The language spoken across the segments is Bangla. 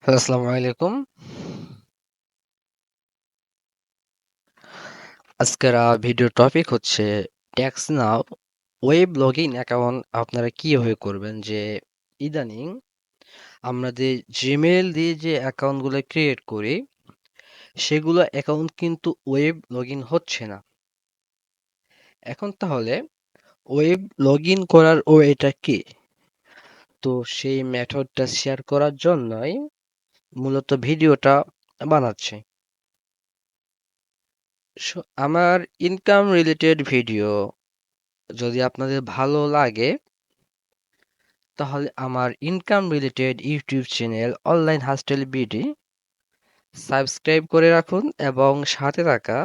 হ্যালো, আসসালামু আলাইকুম। আজকের ভিডিও টপিক হচ্ছে ট্যাক্স নাও ওয়েব লগইন অ্যাকাউন্ট আপনারা কিভাবে করবেন। যে ইদানিং আমরা যে জিমেইল দিয়ে যে অ্যাকাউন্টগুলো ক্রিয়েট করি সেগুলো অ্যাকাউন্ট কিন্তু ওয়েব লগইন হচ্ছে না। এখন তাহলে ওয়েব লগইন করার ওয়েটা কি? তো সেই মেথডটা শেয়ার করার জন্যই মূলত ভিডিওটা বানাচ্ছি। আমার ইনকাম রিলেটেড ভিডিও যদি আপনাদের ভালো লাগে তাহলে আমার income related YouTube channel online hustle BD subscribe করে রাখুন এবং সাথে থাকা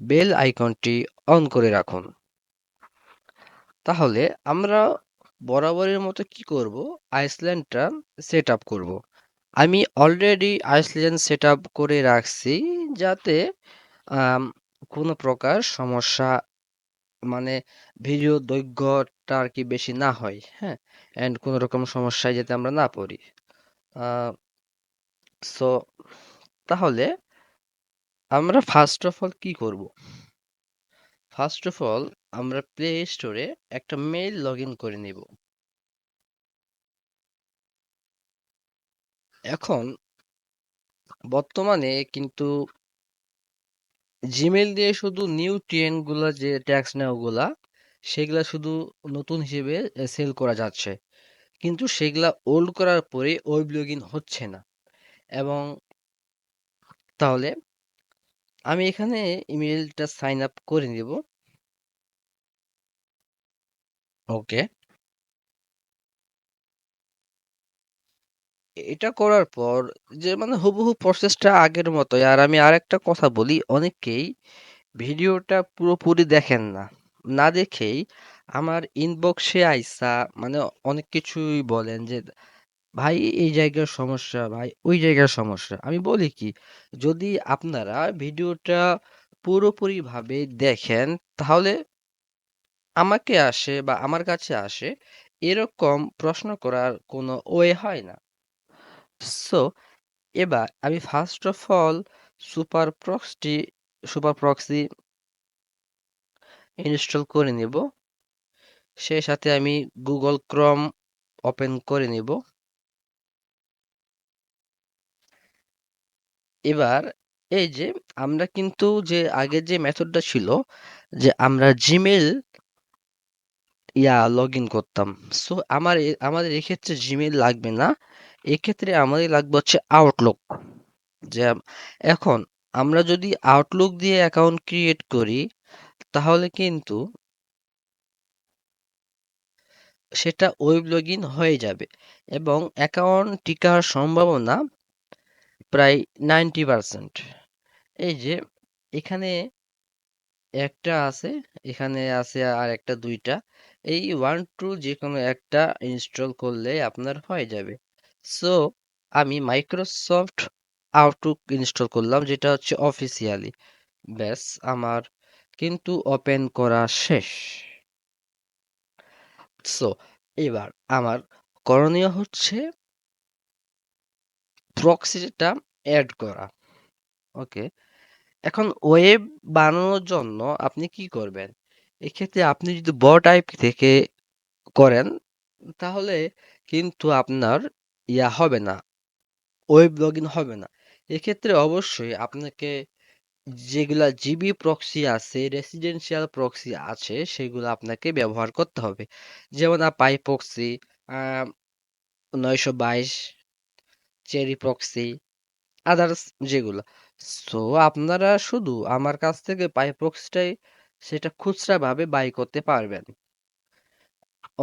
বেল আইকনটি অন করে রাখুন। তাহলে আমরা বরাবরের মতো কি করব, আইসল্যান্ডটা সেট আপ করব। আমি অলরেডি আইসল্যান্ড সেট আপ করে রাখছি যাতে আম, কোনো প্রকার সমস্যা, মানে ভিডিও দৈর্ঘ্যটা আর কি বেশি না হয়, হ্যাঁ, এন্ড কোনো রকম সমস্যায় যাতে আমরা না পড়ি। সো তাহলে আমরা ফার্স্ট অফ অল কি করব? ফার্স্ট অফ অল আমরা প্লে স্টোরে একটা মেইল লগ ইন করে নিব। এখন বর্তমানে কিন্তু জিমেল দিয়ে শুধু নিউ ট্রেন্ড গুলা, যে ট্যাক্স নেওয়া গুলা, সেগুলা শুধু নতুন হিসেবে সেল করা যাচ্ছে, কিন্তু সেগুলা ওল্ড করার পরে ওয়েব লগ ইন হচ্ছে না। এবং তাহলে আমি এখানে ইমেলটা সাইন আপ করে নিব। ওকে, এটা করার পর যে মানে হুবহু প্রসেসটা আগের মতোই। আর আমি আরেকটা কথা বলি, অনেকেই ভিডিওটা পুরোপুরি দেখেন না, না দেখেই আমার ইনবক্সে আইসা মানে অনেক কিছুই বলেন যে ভাই এই জায়গার সমস্যা, ভাই ওই জায়গার সমস্যা। আমি বলি কি, যদি আপনারা ভিডিওটা পুরোপুরি ভাবে দেখেন তাহলে আমাকে আসে বা আমার কাছে আসে এরকম প্রশ্ন করার কোনো ওয়ে হয় না। সো এবার আমি first of all super proxy install করে নিব। সেই সাথে আমি গুগল ক্রোম ওপেন করে নিব। এবার এই যে আমরা কিন্তু যে আগের যে মেথডটা ছিল, যে আমরা জিমেল লগ ইন করতাম। সো আমাদের এক্ষেত্রে জিমেল লাগবে না, এক্ষেত্রে আমাদের লাগবে হচ্ছে আউটলুক। যে এখন আমরা যদি আউটলুক দিয়ে অ্যাকাউন্ট ক্রিয়েট করি তাহলে কিন্তু সেটা ওয়েব লগইন হয়ে যাবে এবং অ্যাকাউন্ট টিকার সম্ভাবনা প্রায় 90%। এই যে এখানে একটা আছে, এখানে আছে আর একটা, দুইটা, এই ওয়ান টু যে কোনো একটা ইনস্টল করলে আপনার হয়ে যাবে। সো আমি মাইক্রোসফট আউটলুক ইনস্টল করলাম, যেটা হচ্ছে অফিসিয়ালি। ব্যাস, আমার কিন্তু ওপেন করা শেষ। সো এবার আমার করণীয় হচ্ছে প্রক্সিটা অ্যাড করা। ওকে, এখন ওয়েব বানানোর জন্য আপনি কি করবেন? এক্ষেত্রে আপনি যদি বট আইপি থেকে করেন তাহলে কিন্তু আপনার হবে না, ওয়েব লগইন হবে না। এক্ষেত্রে অবশ্যই আপনাকে যেগুলা জিবি প্রক্সি আছে, রেসিডেন্সিয়াল প্রক্সি আছে, সেগুলো আপনাকে ব্যবহার করতে হবে। যেমন পাই প্রক্সি, 922, চেরি প্রক্সি, আদার্স যেগুলো। সো আপনারা শুধু আমার কাছ থেকে পাই প্রক্সিটাই সেটা খুচরা ভাবে বাই করতে পারবেন।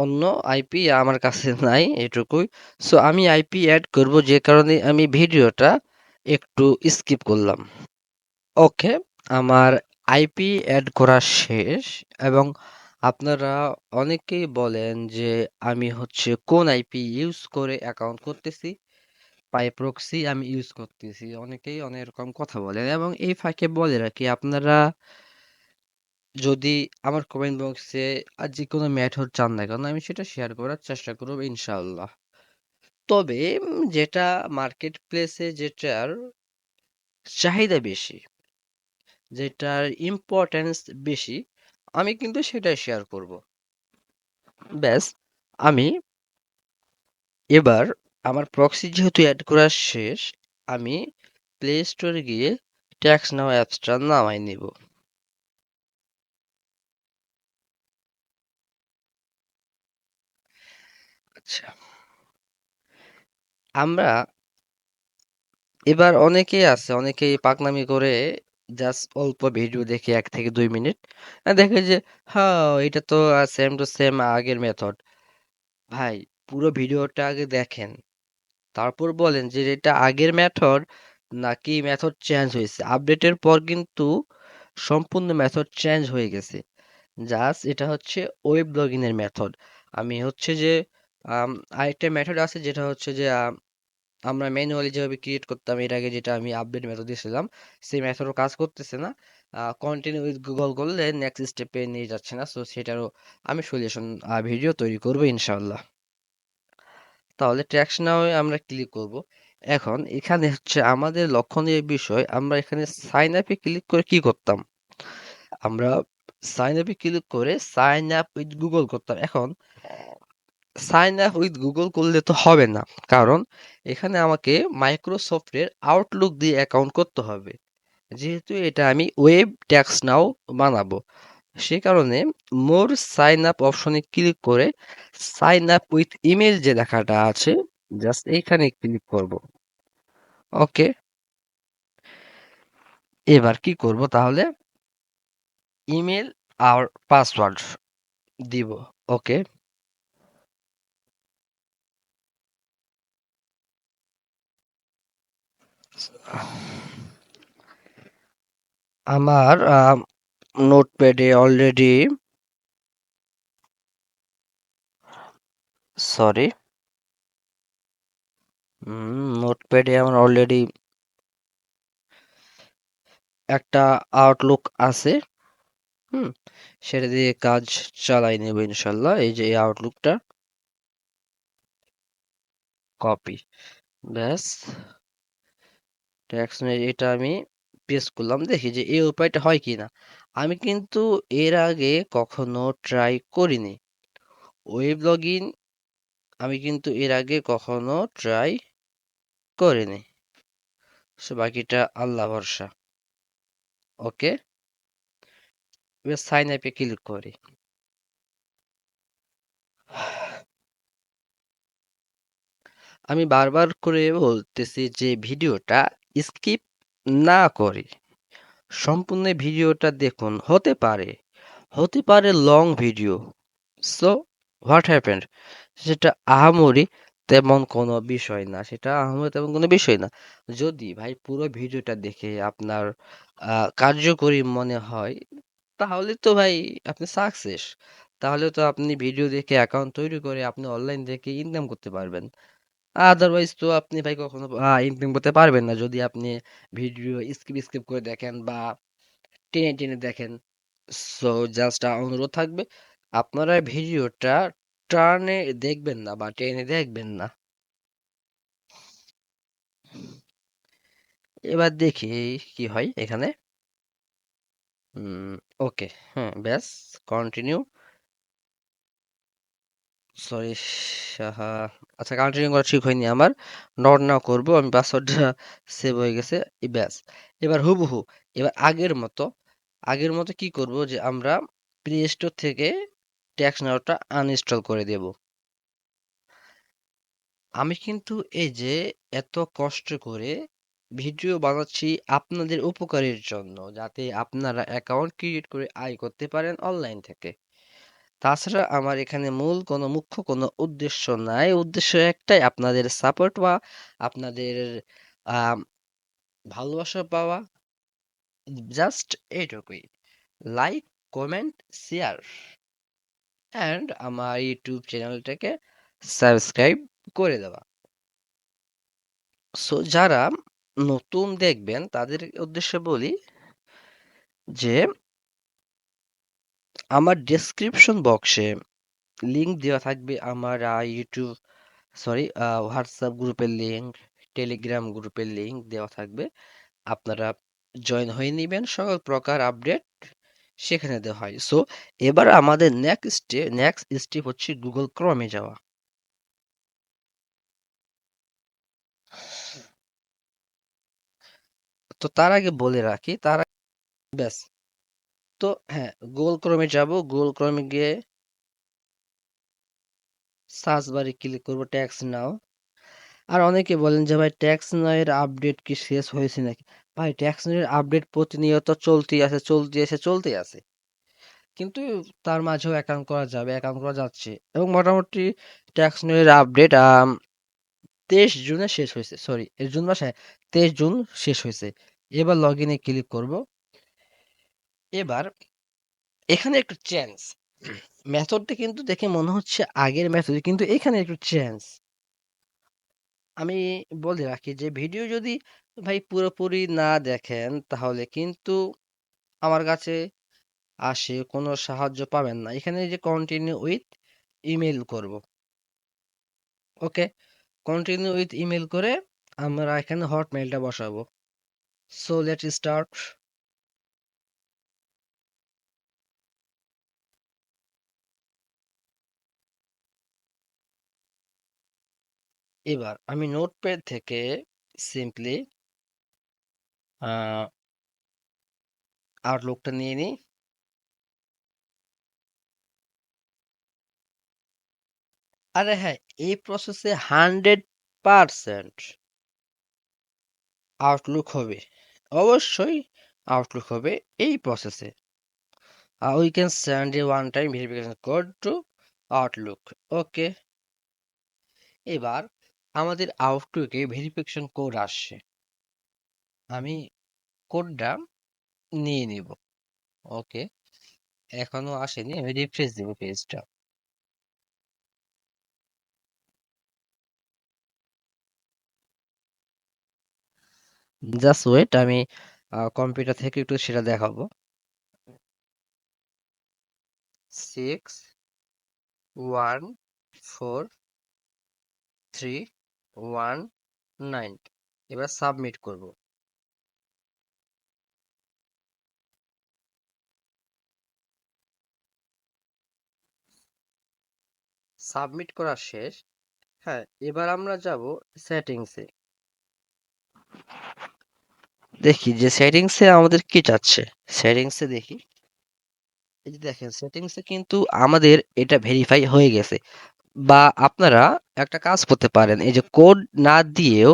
অন্য আইপি আমার কাছে নাই, এটুকুই। সো আমি আইপি অ্যাড করব, যে কারণে আমি ভিডিওটা একটু স্কিপ করলাম। ওকে, আমার আইপি অ্যাড করা শেষ। এবং আপনারা অনেকেই বলেন যে আমি হচ্ছে কোন আইপি ইউজ করে অ্যাকাউন্ট করতেছি, পাই প্রক্সি আমি ইউজ করতেছি। অনেকেই অনেক রকম কথা বলেন এবং এই ফাঁকে বলে রাখি, আপনারা যদি আমার কমেন্ট বক্সে আর যে কোনো মেথড চান না কেন, আমি সেটা শেয়ার করার চেষ্টা করব ইনশাআল্লাহ। তবে যেটা মার্কেট প্লেসে যেটার চাহিদা বেশি, যেটার ইম্পর্টেন্স বেশি, আমি কিন্তু সেটাই শেয়ার করব। ব্যাস, আমি এবার আমার প্রক্সি যেহেতু অ্যাড করা শেষ, আমি প্লে স্টোরে গিয়ে ট্যাক্স নাও অ্যাপসটা নামাই নিব। আচ্ছা, আমরা এবার অনেকেই আছে, অনেকেই পাকনামি করে জাস্ট অল্প ভিডিও দেখে 1 থেকে 2 মিনিট দেখে যে হ্যাঁ এটা তো সেম টু সেম আগের মেথড। ভাই, পুরো ভিডিওটা আগে দেখেন, তারপর বলেন যে এটা আগের মেথড নাকি মেথড চেঞ্জ হয়েছে। আপডেটের পর কিন্তু সম্পূর্ণ মেথড চেঞ্জ হয়ে গেছে। জাস্ট এটা হচ্ছে ওয়েব ব্লগিং এর মেথড। আমি হচ্ছে যে আরেকটা মেথড আছে যেটা হচ্ছে যে আমরা ম্যানুয়ালি যেভাবে ক্রিয়েট করতাম এর আগে, যেটা আমি আপডেট মেথড দিয়েছিলাম, সেই মেথডও কাজ করতেছে না। কন্টিনিউ উইথ গুগল করলে নেক্সট স্টেপে নিয়ে যাচ্ছে না, সো সেটারও আমি সলিউশন ভিডিও তৈরি করবো ইনশাআল্লাহ। তাহলে ট্যাক্স নাও আমরা ক্লিক করব। এখন এখানে হচ্ছে আমাদের লক্ষণীয় বিষয়, আমরা এখানে সাইন আপে ক্লিক করে কি করতাম, আমরা সাইন আপে ক্লিক করে সাইন আপ উইথ গুগল করতাম। এখন সাইন আপ উইথ গুগল করলে তো হবে না, কারণ এখানে আমাকে মাইক্রোসফটের আউটলুক দিয়ে অ্যাকাউন্ট করতে হবে, যেহেতু এটা আমি ওয়েব ট্যাক্স নাও বানাবো। সে কারণে মোর সাইন আপ অপশনে ক্লিক করে সাইন আপ উইথ ইমেল যে লেখাটা আছে, জাস্ট এইখানে ক্লিক করব। ওকে, এবার কি করব তাহলে, ইমেল আর পাসওয়ার্ড দিব। ওকে, আমার নোটপ্যাডে অলরেডি, সরি, নোটপ্যাডে আমার অলরেডি একটা আউটলুক আছে। হুম, সেটা দিয়ে কাজ চালাই নেব ইনশাল্লাহ। এই যে এই আউটলুকটা কপি, ব্যাস, ট্যাক্স এটা আমি পেস্ট করলাম, দেখি যে এই উপায়টা হয় কিনা। আমি কিন্তু এর আগে কখনো ট্রাই করিনি ওয়েব লগইন, আমি কিন্তু এর আগে কখনো ট্রাই করিনি, সো বাকিটা আল্লাহ ভরসা। ওকে, এবার সাইন আপে ক্লিক করি। আমি বারবার করে বলতেছি যে ভিডিওটা স্কিপ না করি, সম্পূর্ণ ভিডিওটা দেখুন। হতে পারে long video, so what happened, সেটা আহামরি তেমন কোনো বিষয় না, সেটা আহামরি তেমন কোনো বিষয় না। যদি ভাই পুরো ভিডিওটা দেখে আপনার কার্যকরী মনে হয়, তাহলে তো ভাই আপনি সাকসেস। তাহলে তো আপনি ভিডিও দেখে অ্যাকাউন্ট তৈরি করে আপনি অনলাইন থেকে ইনকাম করতে পারবেন। আদারওয়াইজ তো আপনি ভাই কখনো ইনকাম করতে পারবেন না, যদি আপনি ভিডিও স্কিপ স্কিপ করে দেখেন বা টেনে টেনে দেখেন। সো জাস্ট অনুরোধ থাকবে, আপনারা ভিডিওটা টার্নে দেখবেন না বা টেনে দেখবেন না। এবার দেখি কি হয় এখানে। হুম, ওকে, হ্যাঁ, ব্যাস, কন্টিনিউ, সরি, সাহা, আচ্ছা, কন্টিনিউ করা ঠিক হয়নি আমার, নট নাও করবো আমি, পাসওয়ার্ডটা সেভ হয়ে গেছে। ব্যাস, এবার হুবহু, এবার আগের মতো কি করব, যে আমরা প্লে স্টোর থেকে ট্যাক্স নাওটা আনইনস্টল করে দেব। আমি কিন্তু এই যে এত কষ্ট করে ভিডিও বানাচ্ছি আপনাদের উপকারের জন্য, যাতে আপনারা অ্যাকাউন্ট ক্রিয়েট করে আয় করতে পারেন অনলাইন থেকে। তাছাড়া আমার এখানে মূল কোনো মুখ্য কোনো উদ্দেশ্য নাই, উদ্দেশ্য একটাই, আপনাদের সাপোর্ট বা আপনাদের আম, ভালোবাসা পাওয়া, জাস্ট এইটুকুই। লাইক, কমেন্ট, শেয়ার, অ্যান্ড আমার ইউটিউব চ্যানেলটাকে সাবস্ক্রাইব করে দেওয়া। সো যারা নতুন দেখবেন তাদের উদ্দেশ্যে বলি যে আমার ডেসক্রিপশন বক্সে লিংক দেওয়া থাকবে আমার ইউটিউব সরি, হোয়াটসঅ্যাপ গ্রুপের লিঙ্ক, টেলিগ্রাম গ্রুপের লিঙ্ক দেওয়া থাকবে। আপনারা জয়েন হয়ে নিবেন, সকল প্রকার আপডেট সেখানে দেওয়া হয়। সো এবার আমাদের নেক্সট স্টেপ হচ্ছে গুগল ক্রমে যাওয়া। তো তার আগে বলে রাখি, ব্যাস। তো হ্যাঁ, গুগল ক্রমে যাব, গুগল ক্রমে গিয়ে সার্চ বারে ক্লিক করব ট্যাক্স নাও। আর অনেকে বলেন যে ভাই ট্যাক্স নাও এর আপডেট কি শেষ হয়েছে নাকি? ভাই ট্যাক্স নাও এর আপডেট প্রতিনিয়ত চলতেই আছে, চলতেই আছে। কিন্তু তার মাঝেও অ্যাকাউন্ট করা যাবে, অ্যাকাউন্ট করা যাচ্ছে। এবং মোটামুটি ট্যাক্স নাও এর আপডেট 23 জুনে শেষ হয়েছে। সরি, এর জুন মাসে 23 জুন শেষ হয়েছে। এবার লগ ইনে ক্লিক করব। এবার এখানে একটু চেঞ্জ, মেথডটা কিন্তু দেখে মনে হচ্ছে আগের মেথড, কিন্তু এখানে একটু চেঞ্জ। আমি বলে রাখি যে ভিডিও যদি ভাই পুরোপুরি না দেখেন তাহলে কিন্তু আমার কাছে আসে কোনো সাহায্য পাবেন না। এখানে যে কন্টিনিউ উইথ ইমেল করব, ওকে, কন্টিনিউ উইথ ইমেল করে আমরা এখানে হটমেইলটা বসাবো। So let start. এবার আমি নোটপ্যাড থেকে সিম্পলি আউটলুকটা নিয়ে নিই। আরে হ্যাঁ, এই প্রসেসে 100% আউটলুক হবে, অবশ্যই আউটলুক হবে এই প্রসেসে। We can send a one-time verification code to Outlook. ওকে, এবার আমাদের আউটলুকে ভেরিফিকেশন কোড আসছে, আমি কোডটা নিয়ে নিব। ওকে, এখনো আসেনি, আমি রিফ্রেশ দিব পেজটা। জাস্ট ওয়েট, আমি কম্পিউটার থেকে একটু সেটা দেখাবো। 614319, এবার সাবমিট করব। সাবমিট করা শেষ। হ্যাঁ, এবার আমরা যাব সেটিংসে। দেখি যে সেটিংসে আমাদের কি চাচ্ছে। সেটিংসে দেখি, এই যে দেখেন সেটিংসে কিন্তু আমাদের এটা ভেরিফাই হয়ে গেছে। বা আপনারা একটা কাজ করতে পারেন, এই যে কোড না দিয়েও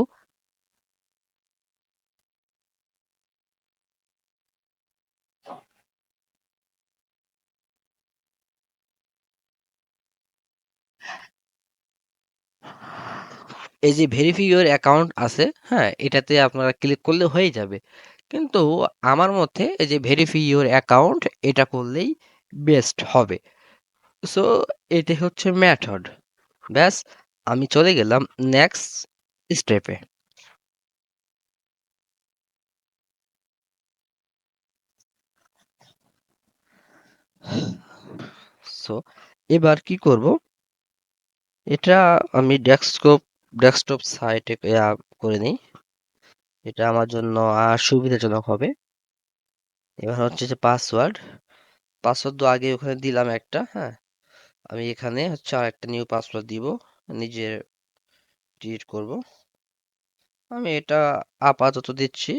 এই যে ভেরিফাই ইওর অ্যাকাউন্ট আছে, হ্যাঁ, এটাতে আপনারা ক্লিক করলে হয়ে যাবে। কিন্তু আমার মতে এই যে ভেরিফাই ইওর অ্যাকাউন্ট, এটা করলেই বেস্ট হবে। সো এটা হচ্ছে মেথড। ব্যাস, আমি চলে গেলাম নেক্সট স্টেপে। সো এবার কি করব, এটা আমি ডেস্কটপ সাইটে করে নিই, এটা আমার জন্য সুবিধাজনক হবে। এবার হচ্ছে যে পাসওয়ার্ড, পাসওয়ার্ড তো আগে ওখানে দিলাম একটা, হ্যাঁ, আমি এখানে হচ্ছে আর একটা নিউ পাসওয়ার্ড দিব, নিজে ক্রিয়েট করব। আমি এটা আপাতত দিচ্ছি,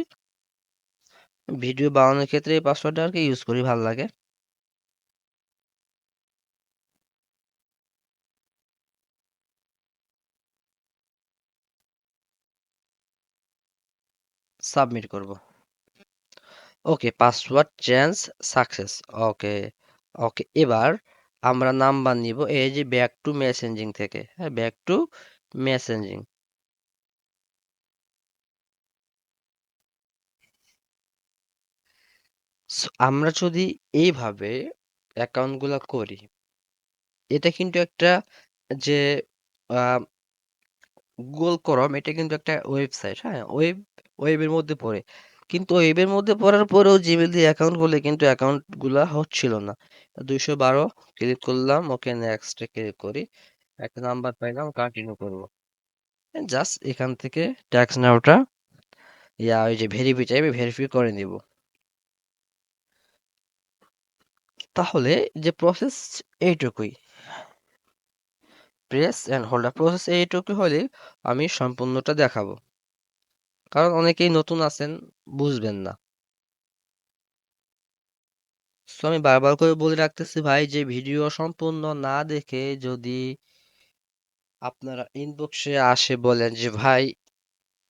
ভিডিও বানানোর ক্ষেত্রে এই পাসওয়ার্ডটা আর কি ইউজ করি, ভালো লাগে। সাবমিট করব। ওকে, পাসওয়ার্ড চেঞ্জ সাকসেস। ওকে, ওকে, এবার আমরা নাম্বার নিব এই যে ব্যাক টু মেসেঞ্জিং থেকে, হ্যাঁ, ব্যাক টু মেসেঞ্জিং। আমরা যদি এইভাবে অ্যাকাউন্টগুলো করি, এটা কিন্তু একটা যে গুগল ক্রোম, এটা কিন্তু একটা ওয়েবসাইট, হ্যাঁ, ওয়েবের মধ্যে পড়ে। কিন্তু ওয়েবের মধ্যে পড়ার পরেও জিমেল দিয়ে অ্যাকাউন্ট করলে কিন্তু অ্যাকাউন্ট গুলা হচ্ছিল না। 212 ক্লিক করলাম, ওকে নেক্সটে ক্লিক করি। একটা নাম্বার পাইলাম, কন্টিনিউ করব। জাস্ট এখান থেকে ট্যাক্স নাওটা ওই যে ভেরিফাই চাইবে, ভেরিফাই করে নিব। তাহলে যে প্রসেস এইটুকুই, প্রেস এন্ড হোল্ডার প্রসেস এইটুকু হলে আমি সম্পূর্ণটা দেখাবো, কারণ অনেকেই নতুন আছেন, বুঝবেন না। সো আমি বারবার করে বলে রাখতেছি ভাই, যে ভিডিও সম্পূর্ণ না দেখে যদি আপনারা ইনবক্সে আসে বলেন যে ভাই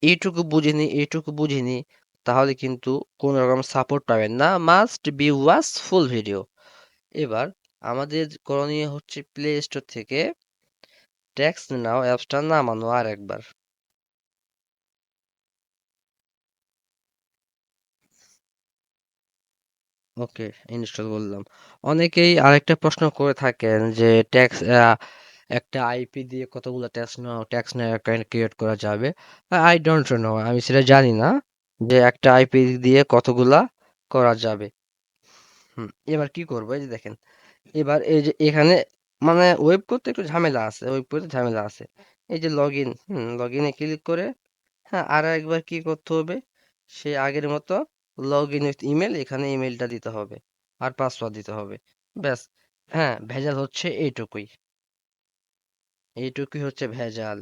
এইটুকু বুঝিনি, এইটুকু বুঝিনি, তাহলে কিন্তু কোনো রকম সাপোর্ট পাবেন না। Must be watch full video. এবার আমাদের করণীয় হচ্ছে প্লে স্টোর থেকে ট্যাক্স নাও অ্যাপসটা নামানো আর একবার। ওকে, ইনস্টল করলাম। অনেকেই আরেকটা প্রশ্ন করে থাকেন যে ট্যাক্স একটা আইপি দিয়ে কতগুলো ট্যাক্স নেওয়ার অ্যাকাউন্ট ক্রিয়েট করা যাবে। আই ডোন্ট নো, আমি সেটা জানি না যে একটা আইপি দিয়ে কতগুলা করা যাবে। এবার কি করবো, এই যে দেখেন, এবার এই যে এখানে মানে ওয়েব করতে একটু ঝামেলা আছে, ওয়েব করতে ঝামেলা আছে। এই যে লগ ইন, লগ ইনে ক্লিক করে, হ্যাঁ, আর একবার কি করতে হবে, সে আগের মতো লগ ইন উইথ ইমেল, এখানে ইমেলটা দিতে হবে আর পাসওয়ার্ড দিতে হবে। ব্যাস। হ্যাঁ, ভেজাল হচ্ছে এইটুকুই, এইটুকুই হচ্ছে ভেজাল।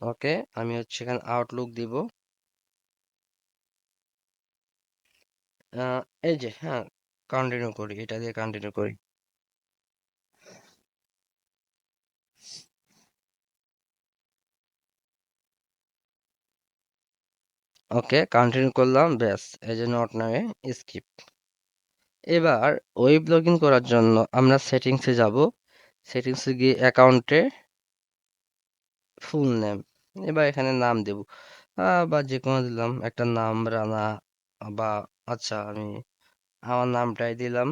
ওকে, আমি হচ্ছে এখানে আউটলুক দিব। আহ, এই যে, হ্যাঁ, কন্টিনিউ করি, এটা দিয়ে কন্টিনিউ করি। ওকে, কন্টিনিউ করলাম, ব্যাস। এই যে নট নামে স্কিপ। এবার ওয়েব লগ ইন করার জন্য আমরা সেটিংসে যাব। সেটিংসে গিয়ে অ্যাকাউন্টে ফুল নেম, এবার এখানে নাম দেব, বা যে কোনো দিলাম একটা নাম, রানা, বা আচ্ছা আমি আমার নামটাই দিলাম।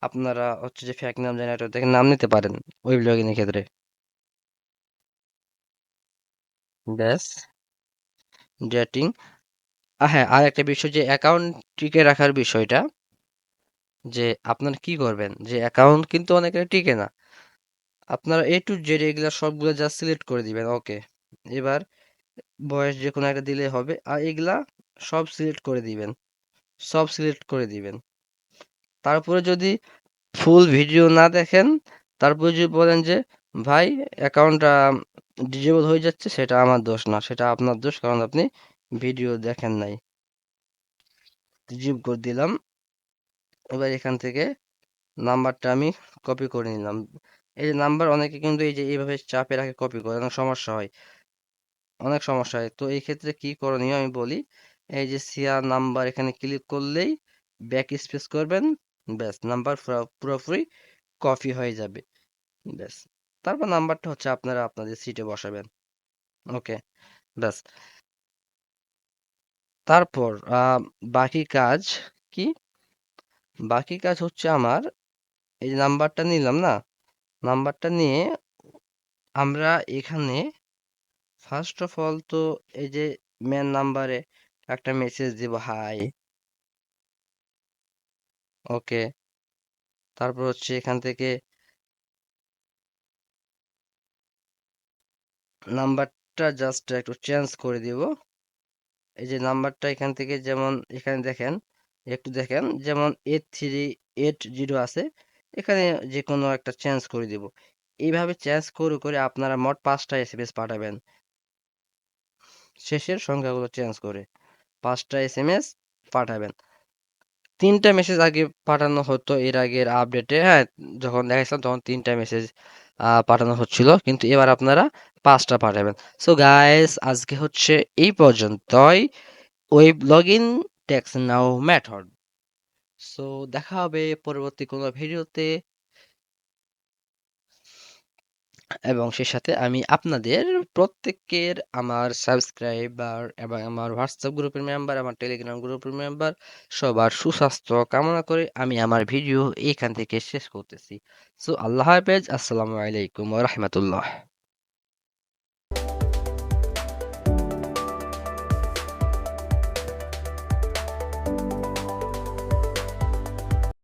আপনারা হচ্ছে যে ফেক নাম জেনারেটর থেকে নাম নিতে পারেন ওয়েব লগ ইনের ক্ষেত্রে। ব্যাস, ডেটিং। হ্যাঁ, আর একটা বিষয়, যে অ্যাকাউন্ট টিকে রাখার বিষয়টা, যে আপনারা কি করবেন, যে অ্যাকাউন্ট কিন্তু অনেকের টিকে না। আপনারা এ টু জেড এগুলা সবগুলো জাস্ট সিলেক্ট করে দিবেন। ওকে, এবার বয়স যে কোনো একটা দিলে হবে, আর এগুলা সব সিলেক্ট করে দিবেন, সব সিলেক্ট করে দিবেন। তারপরে যদি ফুল ভিডিও না দেখেন, তারপরে যদি বলেন যে ভাই অ্যাকাউন্টটা ডিজেবল হয়ে যাচ্ছে, সেটা আমার দোষ না, সেটা আপনার দোষ, কারণ আপনি ভিডিও দেখেন নাই। ডিজেবল করে দিলাম। এবার এখান থেকে নাম্বারটা আমি কপি করে নিলাম। এই যে নাম্বার, অনেকে কিন্তু এই যে এইভাবে চাপে রাখে, কপি করে, অনেক সমস্যা হয়, অনেক সমস্যা হয়। তো এই ক্ষেত্রে কি করণীয় আমি বলি, এই যে সিয়া নাম্বার, এখানে ক্লিক করলেই ব্যাক স্পেস করবেন, ব্যাস, নাম্বার পুরোপুরি কপি হয়ে যাবে। ব্যাস, তারপর নাম্বারটা হচ্ছে আপনারা আপনাদের সিটে বসাবেন। ওকে, ব্যাস। তারপর বাকি কাজ কি, বাকি কাজ হচ্ছে আমার, এই যে নাম্বারটা নিলাম না, নাম্বারটা নিয়ে আমরা এখানে ফার্স্ট অফ অল তো এই যে মেন নাম্বারে একটা মেসেজ দিব, হাই। ওকে, তারপর হচ্ছে এখান থেকে নাম্বারটা জাস্ট একটু চেঞ্জ করে দিব। এই যে নাম্বারটা এখান থেকে, যেমন এখানে দেখেন, একটু দেখেন, যেমন 8380 আছে, এখানে যে কোনো একটা চেঞ্জ করে দিব। এইভাবে চেঞ্জ করে করে আপনারা মোট 5টা এসএমএস পাঠাবেন, শেষের সংখ্যাগুলো চেঞ্জ করে 5টা এসএমএস পাঠাবেন। 3টা মেসেজ আগে পাঠানো হতো এর আগের আপডেটে, হ্যাঁ, যখন দেখাইছিলাম তখন 3টা মেসেজ পাঠানো হচ্ছিল, কিন্তু এবার আপনারা 5টা পাঠাবেন। সো গাইস, আজকে হচ্ছে এই পর্যন্তই ওয়েব লগ ইন টেক্স নাও মেথড। সো দেখা হবে পরবর্তী কোনো ভিডিওতে, এবং সে সাথে আমি আপনাদের প্রত্যেকের, আমার সাবস্ক্রাইবার এবং আমার হোয়াটসঅ্যাপ গ্রুপের মেম্বার, আমার টেলিগ্রাম গ্রুপের মেম্বার, সবার সুস্বাস্থ্য কামনা করে আমি আমার ভিডিও এখান থেকে শেষ করতেছি। সো আল্লাহ হাফেজ, আসসালামু আলাইকুম ওয়া রাহমাতুল্লাহ।